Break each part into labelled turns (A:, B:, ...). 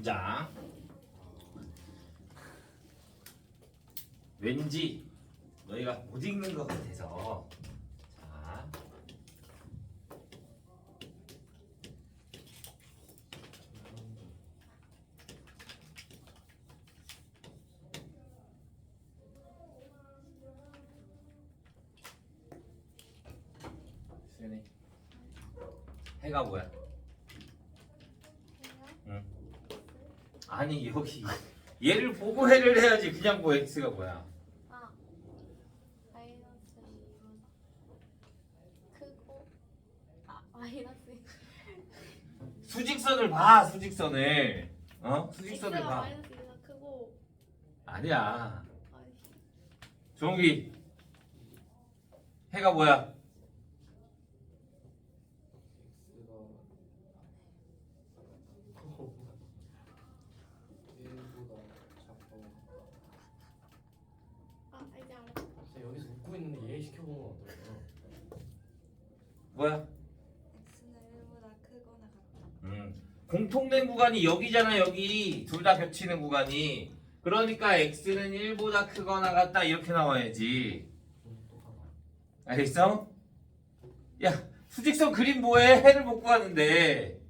A: 보자. 왠지 너희가 못 읽는 것 같아서. 자, 수연이, 해가 뭐야? 응. 아니 여기 얘를 보고 해를 해야지. 그냥 뭐 x가 뭐야?
B: 아, 마이너스 2보다 크고 마이너스
A: 수직선을 봐. 수직선을. 수직선을
B: x가
A: 봐.
B: 마이너스 2보다 크고
A: 아니야.
B: 아이,
A: 종욱이, 해가 뭐야?
B: 이제 알았어.
C: 여기서 웃고 있는데 이해시켜보면 어떨까요?
A: 뭐야?
D: x는 1보다 크거나 같다.
A: 공통된 구간이 여기잖아. 여기 둘 다 겹치는 구간이. 그러니까 x는 1보다 크거나 같다 이렇게 나와야지. 알겠어? 야, 수직선 그림 뭐해? 해를 못 구하는데.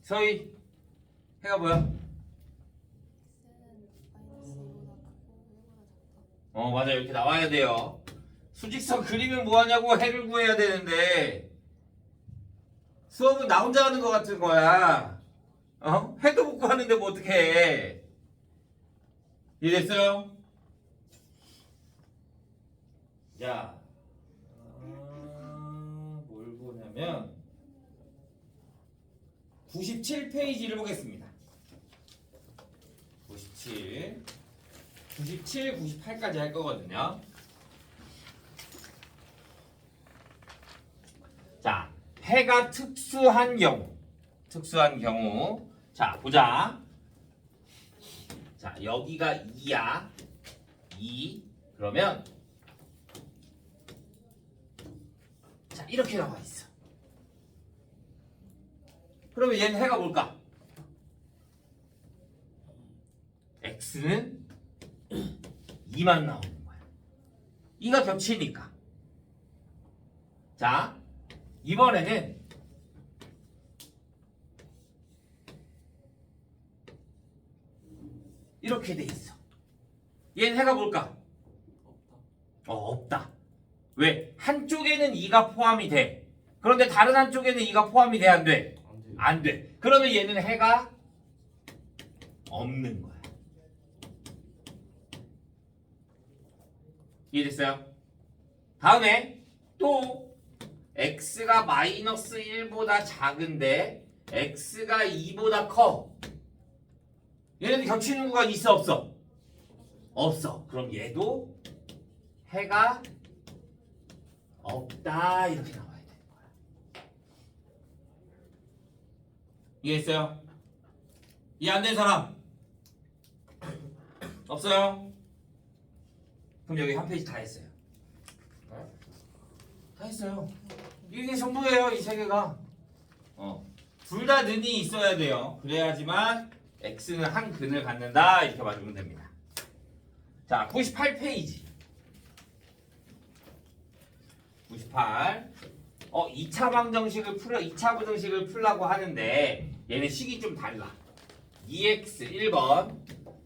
A: 서희, 해가 뭐야?
B: x는 마이너스 2보다 크고 1보다 작다.
A: 맞아. 이렇게 나와야 돼요. 수직선 그리면 뭐하냐고. 해를 구해야 되는데 수업은 나 혼자 하는 것 같은 거야. 해도 못 구하는데 뭐 어떻게 해. 이해됐어요? 자, 뭘 보냐면 97페이지를 보겠습니다. 97, 98까지 할 거거든요. 자, 해가 특수한 경우. 자, 보자. 자, 여기가 2야. 2. 그러면 자, 이렇게 나와 있어. 그러면 얘는 해가 뭘까? x는 2만 나오는 거야. 2가 겹치니까. 자, 이번에는 이렇게 돼 있어. 얘는 해가 뭘까? 없다. 왜? 한쪽에는 2가 포함이 돼. 그런데 다른 한쪽에는 2가 포함이 돼, 안 돼? 안 돼. 그러면 얘는 해가 없는 거야. 이해됐어요? 다음에 또 x가 마이너스 1보다 작은데 x가 2보다 커. 얘네들 겹치는 구간 있어 없어? 없어. 그럼 얘도 해가 없다 이렇게 나와야 되는 거야. 이해했어요? 이해 안 된 사람? 없어요? 그럼 여기 한 페이지 다 했어요. 다 했어요. 이게 전부예요. 이 세 개가. 둘 다 는이 있어야 돼요. 그래야지만 x는 한 근을 갖는다 이렇게 맞으면 됩니다. 자, 98페이지. 98. 2차 방정식을 2차 부등식을 풀라고 하는데 얘는 식이 좀 달라. 2x 1번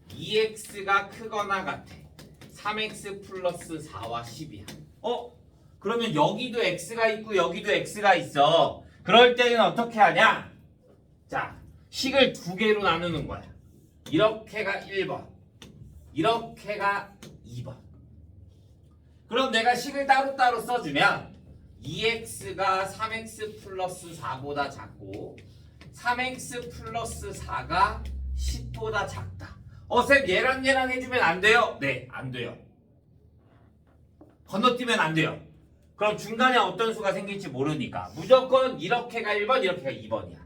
A: 2x가 크거나 같아. 3x 플러스 4와 10이야. 그러면 여기도 x가 있고 여기도 x가 있어. 그럴 때는 어떻게 하냐? 자, 식을 두 개로 나누는 거야. 이렇게가 1번, 이렇게가 2번. 그럼 내가 식을 따로따로 써주면 2x가 3x 플러스 4보다 작고 3x 플러스 4가 10보다 작다. 쌤 얘랑 해주면 안 돼요? 네, 안 돼요. 건너뛰면 안 돼요. 그럼 중간에 어떤 수가 생길지 모르니까 무조건 이렇게가 1번, 이렇게가 2번이야.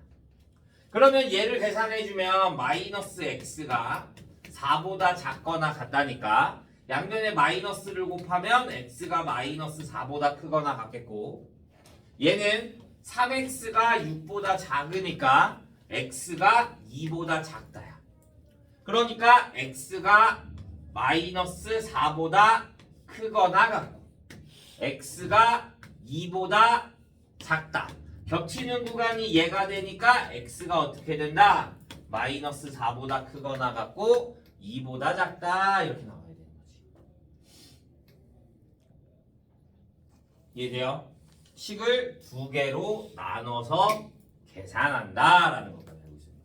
A: 그러면 얘를 계산해주면 마이너스 x가 4보다 작거나 같다니까 양변에 마이너스를 곱하면 x가 마이너스 4보다 크거나 같겠고 얘는 3x가 6보다 작으니까 x가 2보다 작다야. 그러니까 x가 마이너스 4보다 크거나 같고 x가 2보다 작다. 겹치는 구간이 얘가 되니까 x가 어떻게 된다? 마이너스 4보다 크거나 같고 2보다 작다 이렇게 나와야 되는 거지. 이해돼요? 식을 두 개로 나눠서 계산한다라는 것까지 알고 있습니다.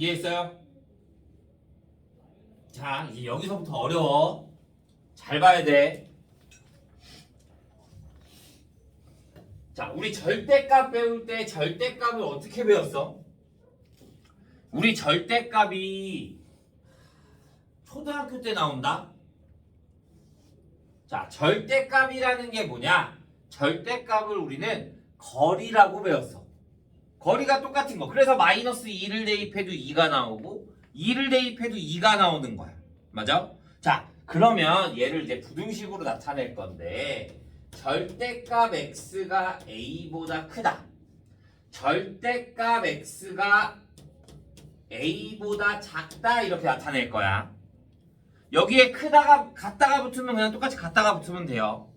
A: 이해했어요? 자, 이제 여기서부터 어려워. 잘 봐야 돼. 자, 우리 절대값 배울 때 절대값을 어떻게 배웠어? 우리 절대값이 초등학교 때 나온다? 자, 절대값이라는 게 뭐냐? 절대값을 우리는 거리라고 배웠어. 거리가 똑같은 거. 그래서 마이너스 2를 대입해도 2가 나오고 2를 대입해도 2가 나오는 거야. 맞아? 자, 그러면 얘를 이제 부등식으로 나타낼 건데 절대값 x가 a보다 크다. 절대값 x가 a보다 작다 이렇게 나타낼 거야. 여기에 크다가 같다가 붙으면 그냥 똑같이 같다가 붙으면 돼요.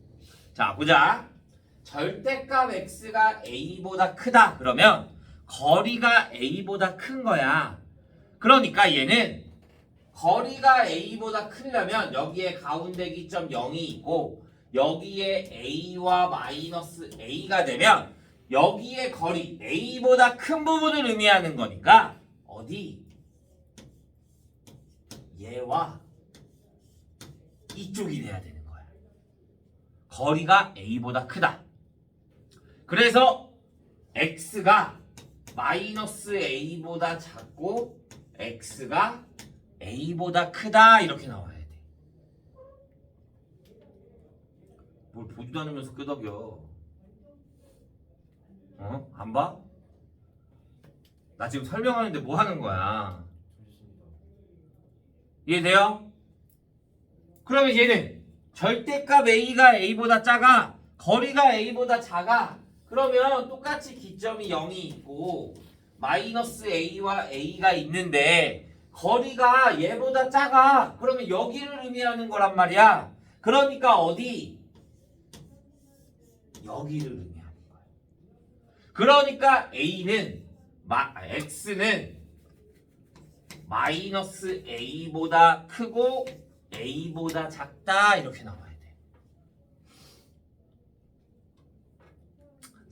A: 자, 보자. 절대값 x가 a보다 크다. 그러면 거리가 a보다 큰 거야. 그러니까 얘는 거리가 a보다 크려면 여기에 가운데 기점 0이 있고 여기에 a와 마이너스 a가 되면 여기에 거리 a보다 큰 부분을 의미하는 거니까 어디? 얘와 이쪽이 돼야 되는 거야. 거리가 a보다 크다. 그래서 x가 마이너스 a보다 작고 x가 a보다 크다 이렇게 나와야 돼. 뭘 보지도 않으면서 끄덕여. 어? 안 봐? 나 지금 설명하는데 뭐 하는 거야? 이해돼요? 그러면 얘는 절대값 a가 a보다 작아. 거리가 a보다 작아. 그러면 똑같이 기점이 0이 있고 마이너스 a와 a가 있는데 거리가 얘보다 작아. 그러면 여기를 의미하는 거란 말이야. 그러니까 어디? 여기를 의미하는 거야. 그러니까 x는 마이너스 a보다 크고 a보다 작다 이렇게 나와야 돼.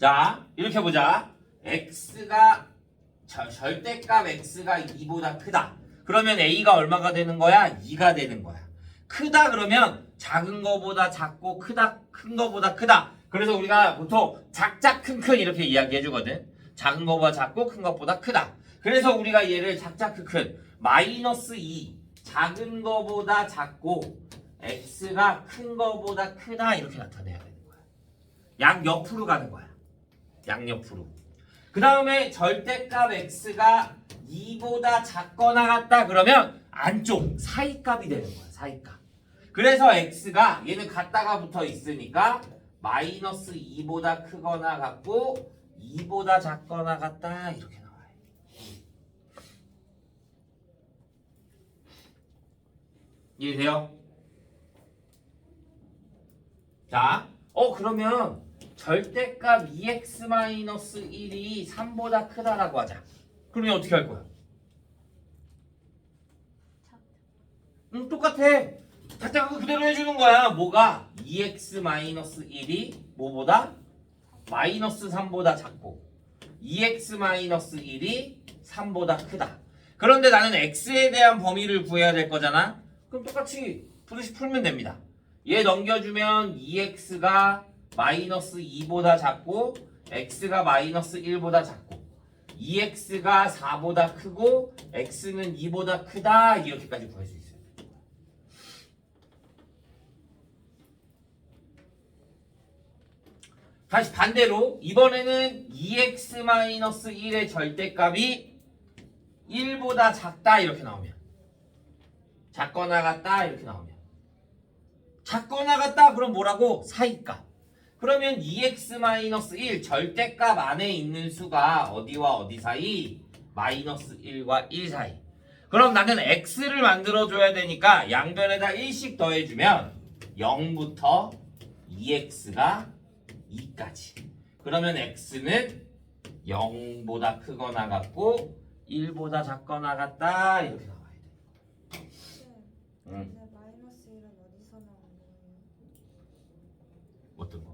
A: 자, 이렇게 보자. x가 절대값 x가 2보다 크다. 그러면 a가 얼마가 되는 거야? 2가 되는 거야. 크다 그러면 작은 거보다 작고 큰 거보다 크다. 그래서 우리가 보통 작작 큰큰 이렇게 이야기해 주거든. 작은 거보다 작고 큰 것보다 크다. 그래서 우리가 얘를 작작 큰큰 마이너스 2 작은 거보다 작고 x가 큰 거보다 크다 이렇게 나타내야 되는 거야. 양옆으로 가는 거야. 양옆으로. 그 다음에 절대값 x가 2보다 작거나 같다 그러면 안쪽 사이값이 되는 거야. 사이값. 그래서 x가 얘는 같다가 붙어 있으니까 마이너스 2보다 크거나 같고 2보다 작거나 같다 이렇게 나와요. 이해돼요? 자, 그러면 절대값 2x-1이 3보다 크다라고 하자. 그러면 어떻게 할 거야? 똑같아. 각자 그거 그대로 해주는 거야. 뭐가? 2x-1이 뭐보다? 마이너스 3보다 작고 2x-1이 3보다 크다. 그런데 나는 x에 대한 범위를 구해야 될 거잖아. 그럼 똑같이 부등식 풀면 됩니다. 얘 넘겨주면 2x가 마이너스 2보다 작고 x가 마이너스 1보다 작고 2x가 4보다 크고 x는 2보다 크다 이렇게까지 구할 수 있어요. 다시 반대로 이번에는 2x-1의 절대값이 1보다 작다 이렇게 나오면 작거나 같다 이렇게 나오면 작거나 같다 그럼 뭐라고? 사이값. 그러면 2x-1 절대값 안에 있는 수가 어디와 어디 사이? 마이너스 1과 1 사이. 그럼 나는 x를 만들어줘야 되니까 양변에다 1씩 더해주면 0부터 2x가 2까지. 그러면 x는 0보다 크거나 같고 1보다 작거나 같다 이렇게 나와야 돼. 응.
D: 근데 마이너스 1은 어디서 나오는 거예요?
A: 어떤 거?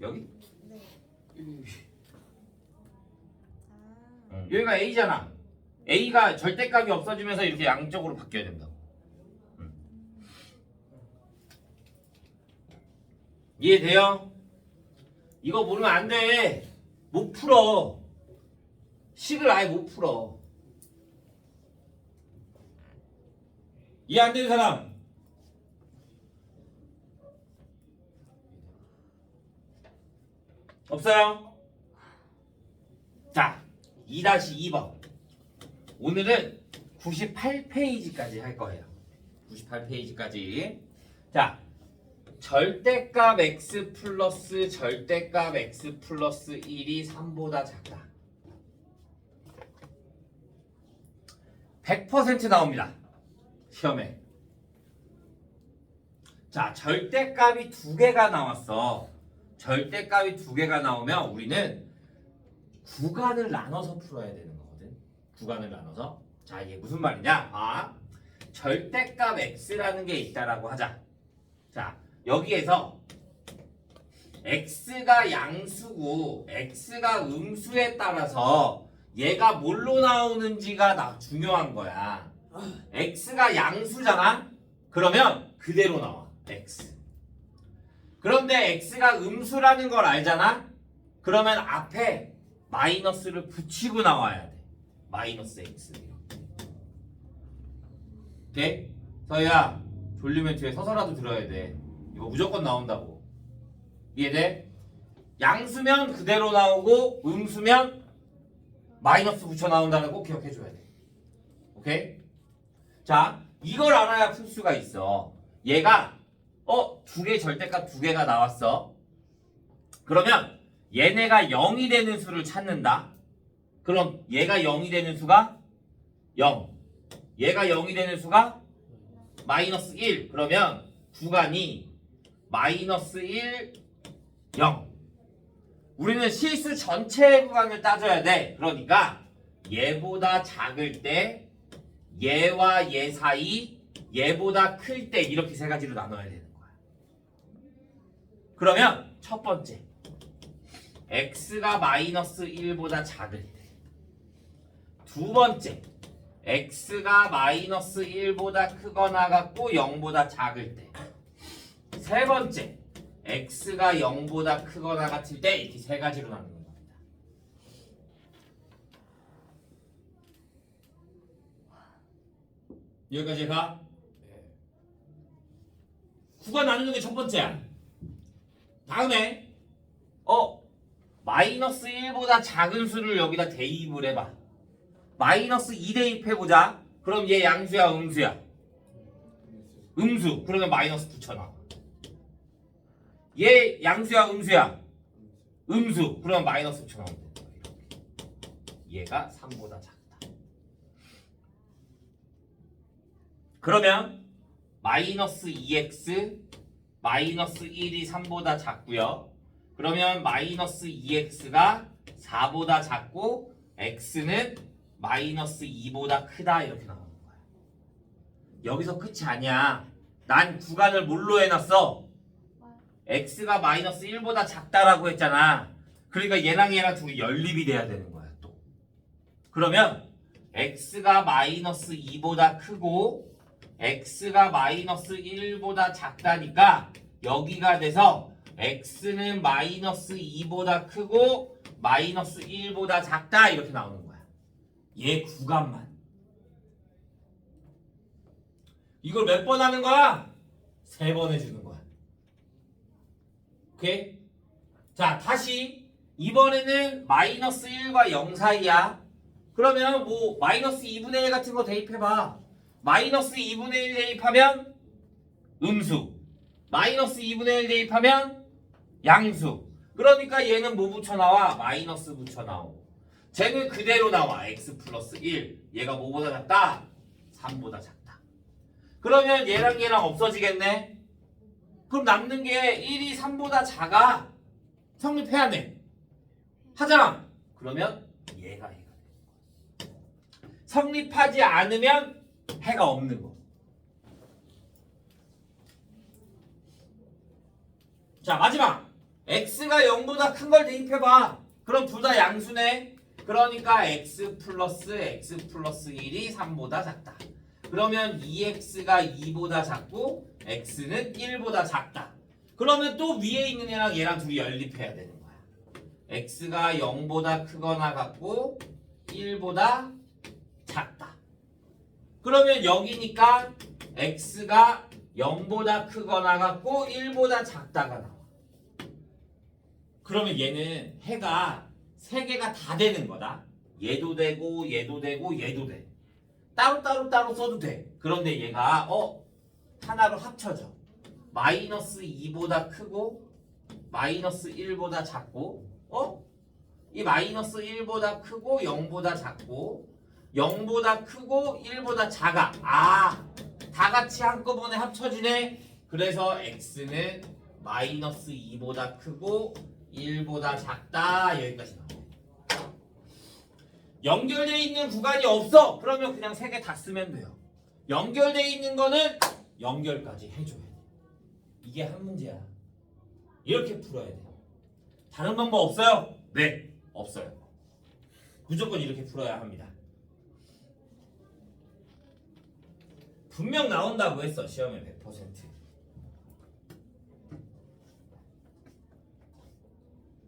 D: 저기.
A: 여기?
D: 네. 아.
A: 여기가 a잖아. a가 절대값이 없어지면서 이렇게 양쪽으로 바뀌어야 된다고. 이해돼요? 이거 모르면 안 돼. 못 풀어. 식을 아예 못 풀어. 이해 안 되는 사람? 없어요? 자, 2-2번. 오늘은 98페이지까지 할 거예요. 98페이지까지. 자, 절대값 x 플러스 절대값 x 플러스 1이 3보다 작다. 100% 나옵니다. 시험에. 자, 절대값이 두 개가 나왔어. 절대값이 두 개가 나오면 우리는 구간을 나눠서 풀어야 되는 거거든. 구간을 나눠서. 자, 이게 무슨 말이냐? 아, 절대값 x라는 게 있다라고 하자. 자, 여기에서 x가 양수고 x가 음수에 따라서 얘가 뭘로 나오는지가 중요한 거야. x가 양수잖아? 그러면 그대로 나와. x. 그런데 x가 음수라는 걸 알잖아? 그러면 앞에 마이너스를 붙이고 나와야 돼. 마이너스 x. 오케이? 서희야, 졸리면 뒤에 서서라도 들어야 돼. 이거 무조건 나온다고. 이해돼? 양수면 그대로 나오고 음수면 마이너스 붙여 나온다는 거 꼭 기억해줘야 돼. 오케이? 자, 이걸 알아야 풀 수가 있어. 얘가 두 개 절대값 두 개가 나왔어. 그러면 얘네가 0이 되는 수를 찾는다. 그럼 얘가 0이 되는 수가 0. 얘가 0이 되는 수가 마이너스 1. 그러면 구간이 마이너스 1, 0. 우리는 실수 전체 구간을 따져야 돼. 그러니까 얘보다 작을 때 얘와 얘 사이, 얘보다 클 때 이렇게 세 가지로 나눠야 되는 거야. 그러면 첫 번째 x가 마이너스 1보다 작을 때, 두 번째 x가 마이너스 1보다 크거나 같고 0보다 작을 때, 세 번째 x가 0보다 크거나 같을 때 이렇게 세 가지로 나누는 겁니다. 여기까지 가? 구간 나누는 게 첫 번째야. 다음에 마이너스 1보다 작은 수를 여기다 대입을 해봐. 마이너스 2 대입해보자. 그럼 얘 양수야 음수야? 음수. 그러면 마이너스 붙여놔. 얘 양수야 음수야? 음수. 그러면 마이너스 붙여넣으면 된다. 얘가 3보다 작다. 그러면 마이너스 2x 마이너스 1이 3보다 작고요. 그러면 마이너스 2x가 4보다 작고 x는 마이너스 2보다 크다 이렇게 나오는 거야. 여기서 끝이 아니야. 난 구간을 뭘로 해놨어? x가 마이너스 1보다 작다라고 했잖아. 그러니까 얘랑 얘랑 둘이 연립이 돼야 되는 거야 또. 그러면 x가 마이너스 2보다 크고 x가 마이너스 1보다 작다니까 여기가 돼서 x는 마이너스 2보다 크고 마이너스 1보다 작다 이렇게 나오는 거야. 얘 구간만. 이걸 몇 번 하는 거야? 3번 해주는 거야. 오케이? 자, 다시 이번에는 마이너스 1과 0 사이야. 그러면 뭐 마이너스 2분의 1 같은 거 대입해봐. 마이너스 2분의 1 대입하면 음수, 마이너스 2분의 1 대입하면 양수. 그러니까 얘는 뭐 붙여나와? 마이너스 붙여나오고 쟤는 그대로 나와. x 플러스 1. 얘가 뭐보다 작다? 3보다 작다. 그러면 얘랑 얘랑 없어지겠네? 그럼 남는 게 1이 3보다 작아. 성립해야 돼. 하잖아. 그러면 얘가 해가 돼. 성립하지 않으면 해가 없는 거. 자, 마지막. x가 0보다 큰 걸 대입해봐. 그럼 둘 다 양수네. 그러니까 x 플러스 1이 3보다 작다. 그러면 2x가 2보다 작고 x는 1보다 작다. 그러면 또 위에 있는 얘랑 얘랑 둘이 연립해야 되는 거야. x가 0보다 크거나 같고 1보다 작다. 그러면 여기니까 x가 0보다 크거나 같고 1보다 작다가 나와. 그러면 얘는 해가 3개가 다 되는 거다. 얘도 되고 얘도 되고 얘도 돼. 따로 써도 돼. 그런데 얘가 하나로 합쳐져. 마이너스 2보다 크고 마이너스 1보다 작고 이 마이너스 1보다 크고 0보다 작고 0보다 크고 1보다 작아. 다 같이 한꺼번에 합쳐지네. 그래서 x는 마이너스 2보다 크고 1보다 작다. 여기까지 나와. 연결되어 있는 구간이 없어. 그러면 그냥 3개 다 쓰면 돼요. 연결되어 있는 거는 연결까지 해줘야 돼. 이게 한 문제야. 이렇게 풀어야 돼. 다른 방법 없어요? 네, 없어요. 무조건 이렇게 풀어야 합니다. 분명 나온다고 했어. 시험에 100%.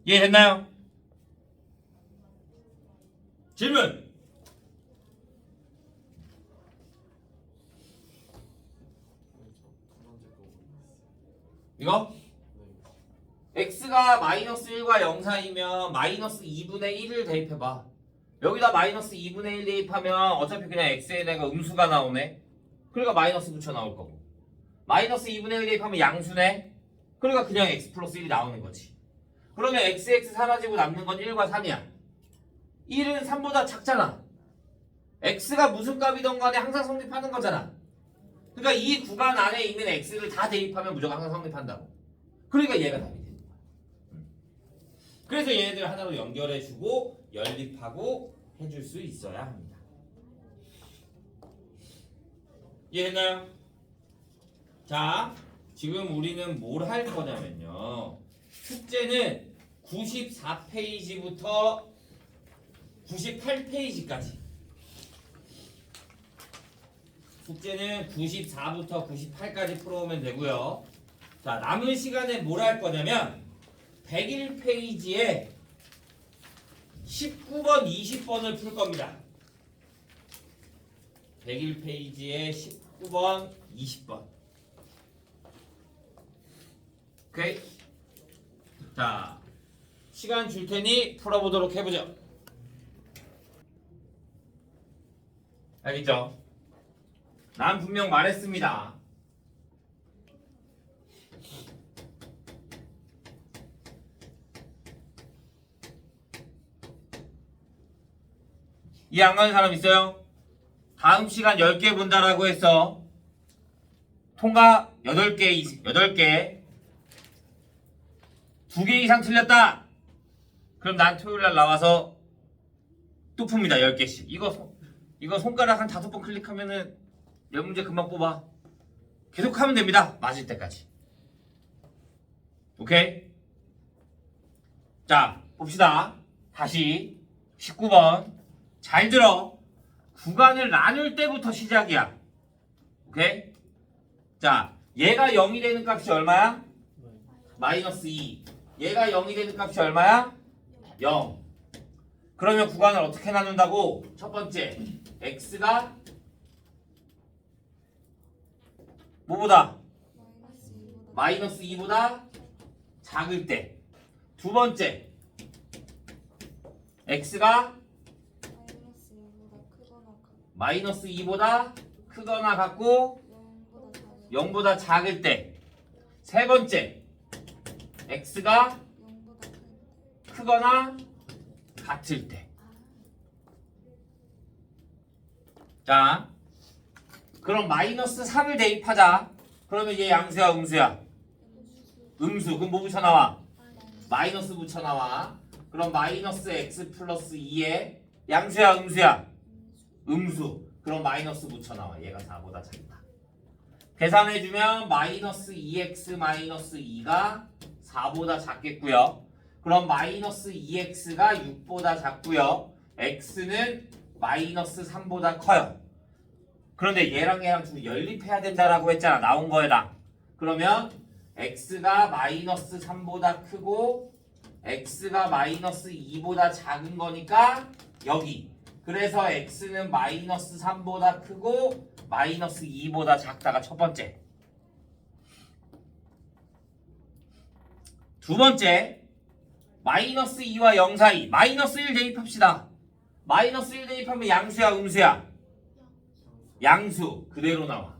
A: 이해됐나요? 질문. 이거? x가 마이너스 1과 0 사이면 마이너스 2분의 1을 대입해봐. 여기다 마이너스 2분의 1 대입하면 어차피 그냥 x에 내가 음수가 나오네. 그러니까 마이너스 붙여 나올 거고. 마이너스 2분의 1 대입하면 양수네. 그러니까 그냥 x 플러스 1이 나오는 거지. 그러면 x 사라지고 남는 건 1과 3이야. 1은 3보다 작잖아. x가 무슨 값이든 간에 항상 성립하는 거잖아. 그러니까 이 구간 안에 있는 x를 다 대입하면 무조건 항상 성립한다고. 그러니까 얘가 답이 되는 거야. 그래서 얘네들 하나로 연결해주고 연립하고 해줄 수 있어야 합니다. 이해했나요? 자, 지금 우리는 뭘 할 거냐면요. 숙제는 94페이지부터 98페이지까지. 숙제는 94부터 98까지 풀어오면 되고요. 자, 남은 시간에 뭘 할 거냐면 101페이지에 19번, 20번을 풀 겁니다. 101페이지에 19번, 20번. 오케이? 자, 시간 줄 테니 풀어보도록 해보죠. 알겠죠? 난 분명 말했습니다. 이해 안 가는 사람 있어요? 다음 시간 10개 본다라고 했어. 통과 8개 2개 이상 틀렸다. 그럼 난 토요일날 나와서 또 풉니다. 10개씩. 이거 손가락 한 5번 클릭하면은 몇 문제 금방 뽑아. 계속 하면 됩니다. 맞을 때까지. 오케이? 자, 봅시다. 다시 19번. 잘 들어. 구간을 나눌 때부터 시작이야. 오케이? 자, 얘가 0이 되는 값이 얼마야? 마이너스 2. 얘가 0이 되는 값이 얼마야? 0. 그러면 구간을 어떻게 나눈다고? 첫 번째, x가 뭐보다?
D: 마이너스 2보다
A: 마이너스 2보다 작을 때. 두 번째, x가
D: 마이너스 2보다 크거나
A: 마이너스 2보다 크거나 같고
D: 0보다 작을
A: 0보다 작을 때. 세 번째, x가
D: 0보다 클 때.
A: 크거나 같을 때. 자, 그럼 마이너스 3을 대입하자. 그러면 얘 양수야, 음수야? 음수. 그럼 뭐 붙여 나와? 마이너스 붙여 나와. 그럼 마이너스 x 플러스 2에 양수야, 음수야? 음수. 그럼 마이너스 붙여 나와. 얘가 4보다 작다. 계산해주면 마이너스 2x 마이너스 2가 4보다 작겠고요. 그럼 마이너스 2x가 6보다 작고요. x는 마이너스 3보다 커요. 그런데 얘랑 둘이 연립해야 된다라고 했잖아. 나온 거에다. 그러면 x가 마이너스 3보다 크고 x가 마이너스 2보다 작은 거니까 여기. 그래서 x는 마이너스 3보다 크고 마이너스 2보다 작다가 첫 번째. 두 번째, 마이너스 2와 0 사이 마이너스 1 대입합시다. 마이너스 1 대입하면 양수야, 음수야? 양수. 그대로 나와.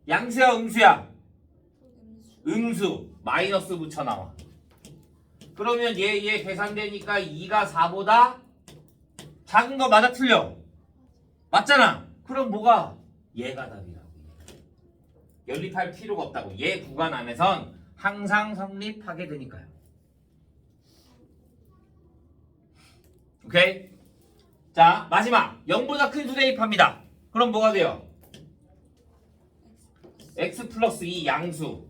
A: 양수야, 음수야? 음수. 마이너스 붙여 나와. 그러면 얘 계산되니까 2가 4보다 작은 거 맞아, 틀려? 맞잖아. 그럼 뭐가? 얘가 답이라고. 연립할 필요가 없다고. 얘 구간 안에선 항상 성립하게 되니까요. 오케이? 자, 마지막 0보다 큰 수 대입합니다. 그럼 뭐가 돼요? x 플러스 2 양수.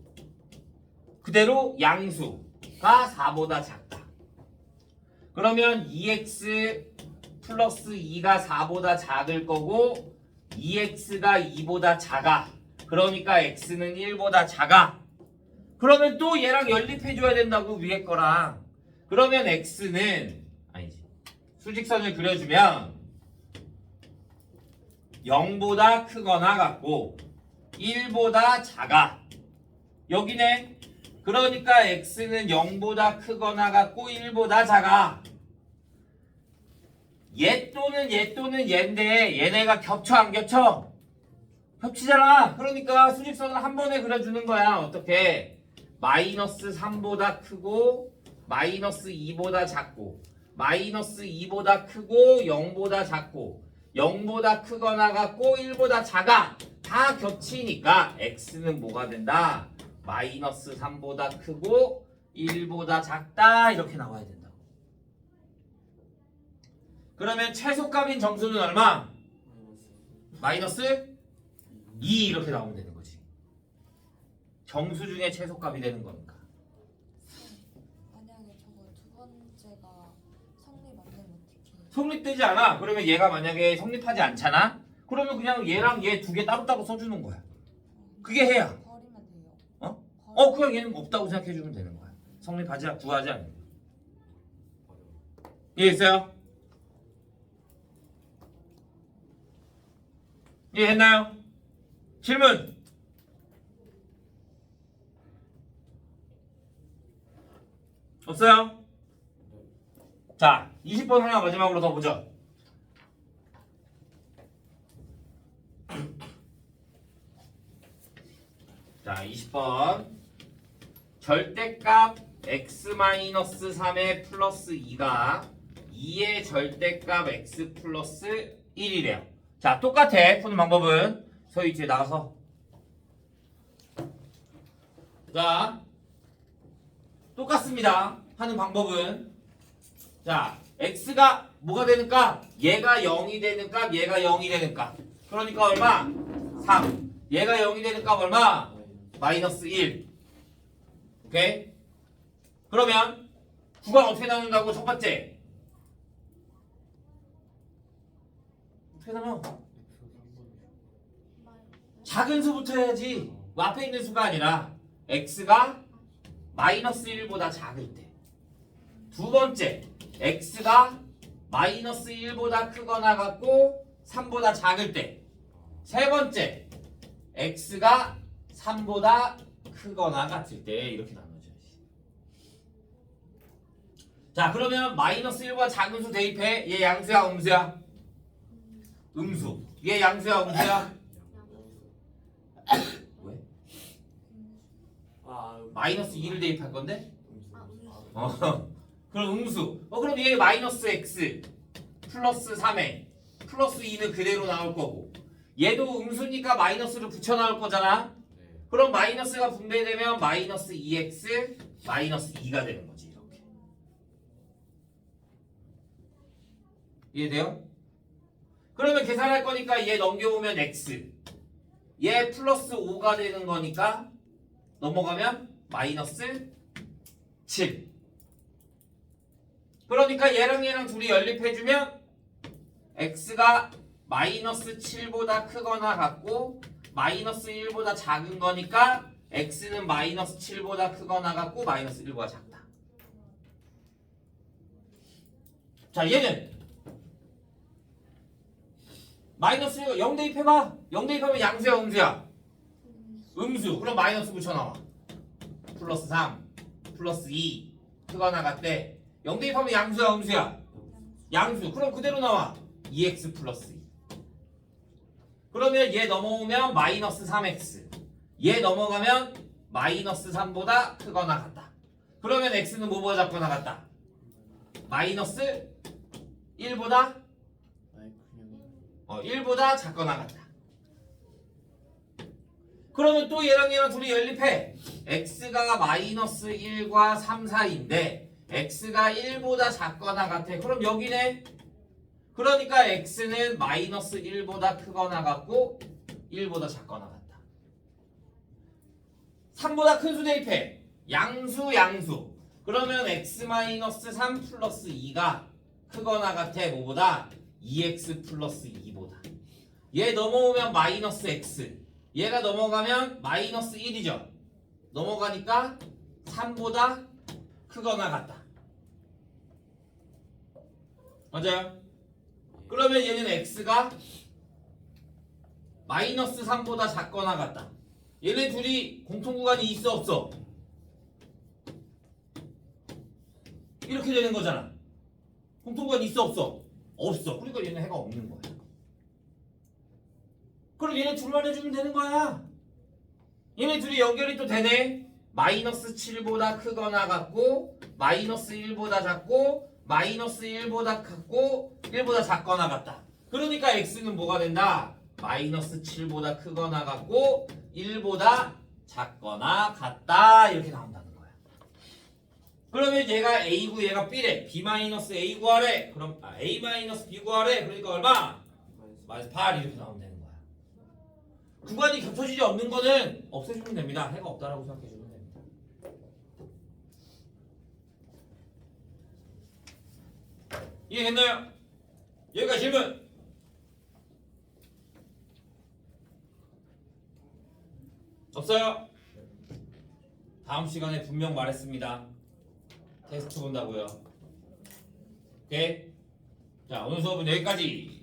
A: 그대로 양수가 4보다 작다. 그러면 2x 플러스 2가 4보다 작을 거고 2x가 2보다 작아. 그러니까 x는 1보다 작아. 그러면 또 얘랑 연립해줘야 된다고, 위에 거랑. 그러면 x는 아니지. 수직선을 그려주면 0보다 크거나 같고 1보다 작아. 여기네. 그러니까 x는 0보다 크거나 같고 1보다 작아. 얘 또는 얘인데 얘네가 겹쳐 안 겹쳐? 겹치잖아. 그러니까 수직선을 한 번에 그려주는 거야. 어떻게? 마이너스 3보다 크고 마이너스 2보다 작고 마이너스 2보다 크고 0보다 작고 0보다 크거나 같고 1보다 작아. 다 겹치니까 x는 뭐가 된다? 마이너스 3보다 크고 1보다 작다. 이렇게 나와야 된다고. 그러면 최소값인 정수는 얼마? 마이너스 2 이렇게 나오면 되는 거지. 정수 중에 최소값이 되는 거니까.
D: 만약에 저거 두 번째가 성립 안 되면 어떻게?
A: 성립되지 않아. 그러면 얘가 만약에 성립하지 않잖아. 그러면 그냥 얘랑 얘 두 개 따로따로 써주는 거야. 그게 해야.
D: 버리면 돼요.
A: 그냥 얘는 없다고 생각해주면 되는 거야. 성립하지 구하지 않는 거야. 이해했어요? 이해했나요? 질문. 없어요? 자, 20번 하나 마지막으로 더 보죠. 자, 20번. 절대값 x-3의 플러스 2가 2의 절대값 x 플러스 1이래요. 자, 똑같아. 푸는 방법은 서희 뒤에 나가서. 자, 똑같습니다. 하는 방법은. 자, x가 뭐가 되는 값? 얘가 0이 되는 값, 얘가 0이 되는 값. 그러니까 얼마? 3. 얘가 0이 되는 값 얼마? 마이너스 1. 오케이? 그러면 구간 어떻게 나눈다고? 첫 번째. 어떻게 나눠? 작은 수부터 해야지. 앞에 있는 수가 아니라 x가 마이너스 1보다 작을 때. 두 번째, x가 마이너스 1보다 크거나 같고 3보다 작을 때. 세 번째, x가 3보다 크거나 같을 때. 이렇게 나눠줘야지. 자, 그러면 마이너스 1보다 작은 수 대입해. 얘 양수야, 음수야? 음수. 얘 양수야, 음수야? 왜? 마이너스 2를 대입할 건데? 그럼 음수. 그럼 얘 마이너스 x 플러스 3a 플러스 2는 그대로 나올 거고, 얘도 음수니까 마이너스를 붙여 나올 거잖아. 그럼 마이너스가 분배되면 마이너스 2x 마이너스 2가 되는 거지. 이렇게. 이해돼요? 그러면 계산할 거니까 얘 넘겨오면 x, 얘 플러스 5가 되는 거니까 넘어가면 마이너스 7. 그러니까 얘랑 둘이 연립해주면 x가 마이너스 7보다 크거나 같고 마이너스 1보다 작은 거니까 x는 마이너스 7보다 크거나 같고 마이너스 1보다 작다. 자, 얘는 마이너스 0 대입해봐. 0 대입하면 양수야, 음수야? 음수. 그럼 마이너스 붙여나와. 플러스 3 플러스 2 크거나 같대. 0 대입하면 양수야, 음수야? 양수. 그럼 그대로 나와. 2x 플러스 2. 그러면 얘 넘어오면 마이너스 3x. 얘 넘어가면 마이너스 3보다 크거나 같다. 그러면 x는 뭐보다 작거나 같다? 마이너스 1보다 1보다 작거나 같다. 그러면 또 얘랑 둘이 연립해. x가 마이너스 1과 3 사이인데 x가 1보다 작거나 같아. 그럼 여기네. 그러니까 x는 마이너스 1보다 크거나 같고 1보다 작거나 같다. 3보다 큰 수 대입해. 양수. 그러면 x 마이너스 3 플러스 2가 크거나 같아. 뭐보다? 2x 플러스 2보다. 얘 넘어오면 마이너스 x. 얘가 넘어가면 마이너스 1이죠. 넘어가니까 3보다 크거나 같다. 맞아요? 그러면 얘는 x가 마이너스 3보다 작거나 같다. 얘네 둘이 공통구간이 있어, 없어? 이렇게 되는 거잖아. 공통구간이 있어, 없어? 없어. 그러니까 얘는 해가 없는 거야. 그럼 얘네 둘만 해주면 되는 거야. 얘네 둘이 연결이 또 되네. 마이너스 7보다 크거나 같고 마이너스 1보다 작고 마이너스 1보다 크고 1보다 작거나 같다. 그러니까 x는 뭐가 된다? 마이너스 7보다 크거나 같고 1보다 작거나 같다. 이렇게 나온다는 거야. 그러면 얘가 a고 얘가 b래. b 마이너스 a 구하래. 그럼 a 마이너스 b 구하래. 그러니까 얼마? 마이너스 8 이렇게 나오면 되는 거야. 구간이 겹쳐지지 않는 거는 없애주면 됩니다. 해가 없다라고 생각해주면 됩니다. 이해했나요? 여기까지 질문. 없어요? 다음 시간에 분명 말했습니다. 테스트 본다고요. 오케이? 자, 오늘 수업은 여기까지.